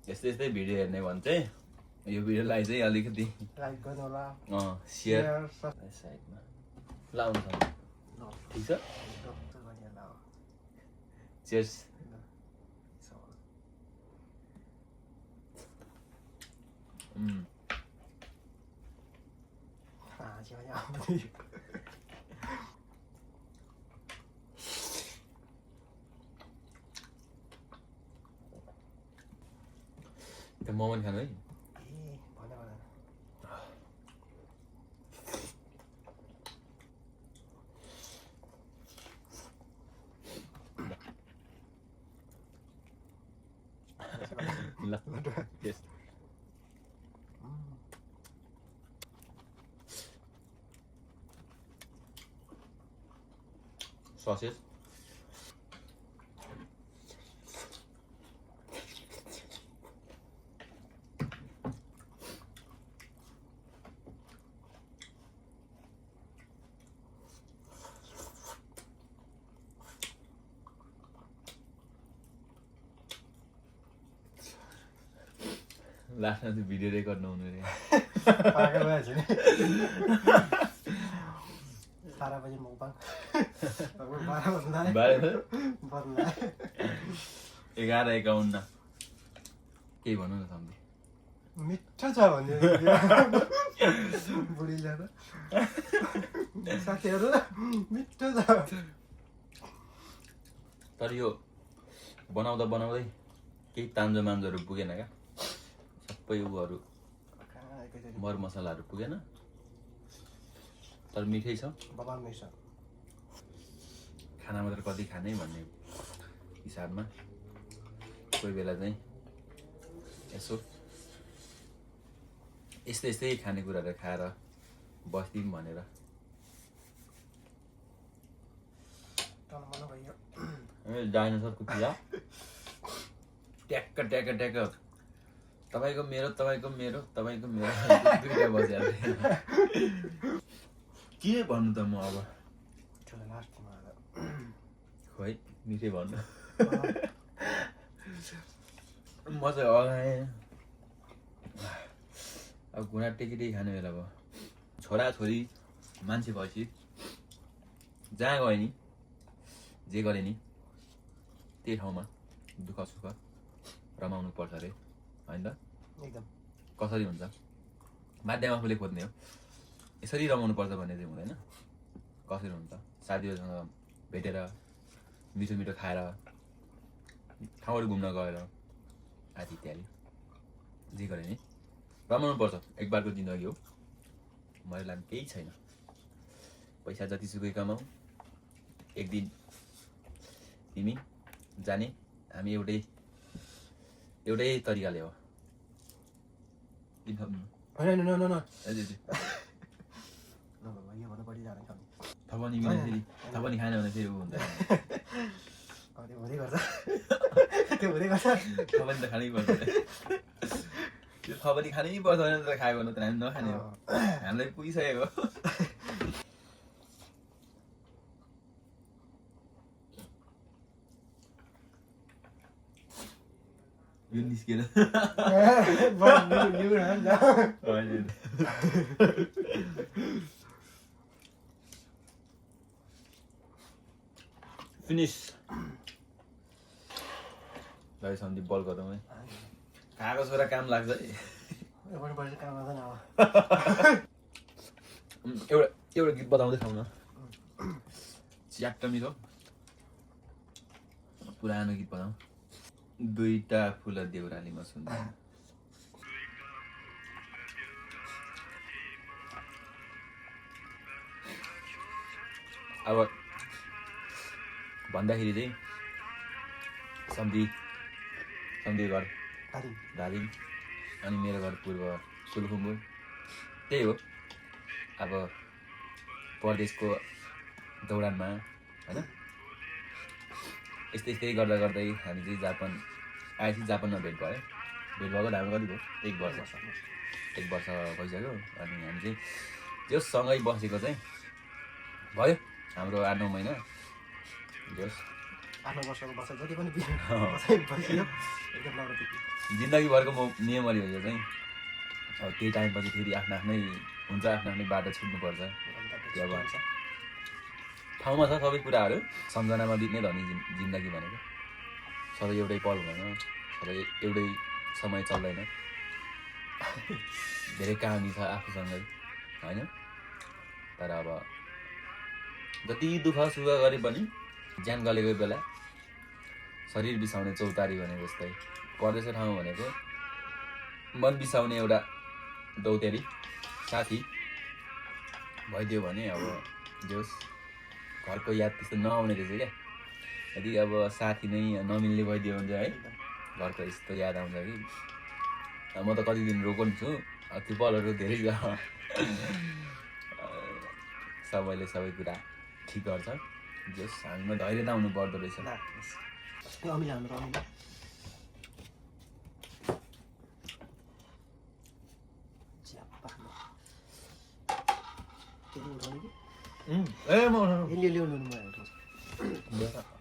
यस्तै यस्तै भिडियो हेर्ने भने चाहिँ यो भिडियोलाई चाहिँ अलिकति लाइक गर्नु होला सेयर साइडमा लाउनु छ ठिक छ चेयर्स त्यो मोमो खानु है ल यस sausage लास्टमा त्यो भिडियो रेकर्ड नहुनु रे पागल भएछ नि सारा बजे मुकबाङ 11:51 केही भन्नु न सम्झे मिठो छ भन्ने बुढीले त साथीहरू मिठो छ तर यो बनाउँदा बनाउँदै केही तान्जो मान्जोहरू पुगेन क्या सबै उहरू मरमसलाहरू पुगेन तर मिठै छ बनाउनै छ खाना मात्र कति खाने भन्ने हिसाबमा कोही बेला चाहिँ यसो यस्तै यस्तै खानेकुराहरू खाएर बस्दिउँ भनेर डाइनोसरको पिजा ट्याक्क ट्याक्क ट्याक्क तपाईँको मेरो तपाईँको मेरो तपाईँको मेरो दुईटा बसेर के भन्नु त म अब खोइ मिठै भन्नु म चाहिँ अगाएँ अब घुँडा टेकिटेकी खाने बेला भयो छोराछोरी मान्छे भएपछि जहाँ गयो नि जे गरे नि त्यही ठाउँमा दुःख सुख रमाउनु पर्छ अरे होइन त एकदम कसरी हुन्छ माध्यम आफूले खोज्ने हो यसरी रमाउनु पर्छ भन्ने चाहिँ हुँदैन कसरी हुन्छ साथीहरूसँग भेटेर मिठो मिठो खाएर ठाउँहरू घुम्न गएर आदि इत्यादि जे गरे नि रमाउनु पर्छ एकबारको जिन्दगी हो मेरो लागि केही छैन पैसा जतिसुकै कमाऊ एक दिन तिमी जाने हामी एउटै तरिकाले हो थपनी खाएन भने फेरि ऊ हुँदैन थपनी त खानै पर्छ त्यो थपनी खानै पर्छ भने त खायो भने त हामी नखाने हो हामीलाई पुगिसकेको यो निस्केर फिनिस भाइ सन्दीप बल गरौँ है खाएको छोरा काम लाग्छ है एउटा गीत बताउँदै खाउँ न च्याट्ट मिठो पुरानो गीत बताउँ दुईटा फुल देउरालीमा सुन्दा अब भन्दाखेरि चाहिँ सम्धी घर धादिङ अनि मेरो घर पूर्व सुलखुम्बु त्यही हो अब परदेशको दौडानमा होइन यस्तै यस्तै गर्दा गर्दै हामी चाहिँ जापान आएपछि जापानमा भेट भयो भेट भएको हामी कति भयो एक वर्ष भइसक्यो अनि हामी चाहिँ त्यो सँगै बसेको चाहिँ भयो हाम्रो 8-9 महिना जोस् आफ्नो वर्षको वर्ष जति पनि बसाइ बसियो एकदम राम्रो बित्यो जिन्दगीभरको नियमहरू हो यो चाहिँ अब त्यही टाइमपछि फेरि आफ्नो आफ्नै हुन्छ आफ्नो आफ्नै बाटो छुट्नुपर्छ अब ठाउँमा छ सबै कुराहरू सम्झनामा बित्ने धनी जिन्दगी भनेको सधैँ एउटै पल हुँदैन सधैँ एउटै समय चल्दैन धेरै कहानी छ आफूसँगै होइन तर अब जति दुःख सुख गरे पनि ज्यान गलेको बेला शरीर बिसाउने चौतारी भने जस्तै परदेश ठाउँ भनेको मन बिसाउने एउटा दौतेरी साथी भइदियो भने अब जोस् घरको याद त्यस्तो नआउने रहेछ क्या यदि अब साथी नै नमिल्ने भइदियो भने चाहिँ है घरको यस्तो याद आउँछ कि म त कति दिन रोको नि छु त्यो पलहरू धेरै सबैले सबै कुरा ठिक गर्छ जोस् हामीमा धैर्यता हुनु पर्दो रहेछ यो अमिला हाम्रो अमिला ए म ल्याउनु म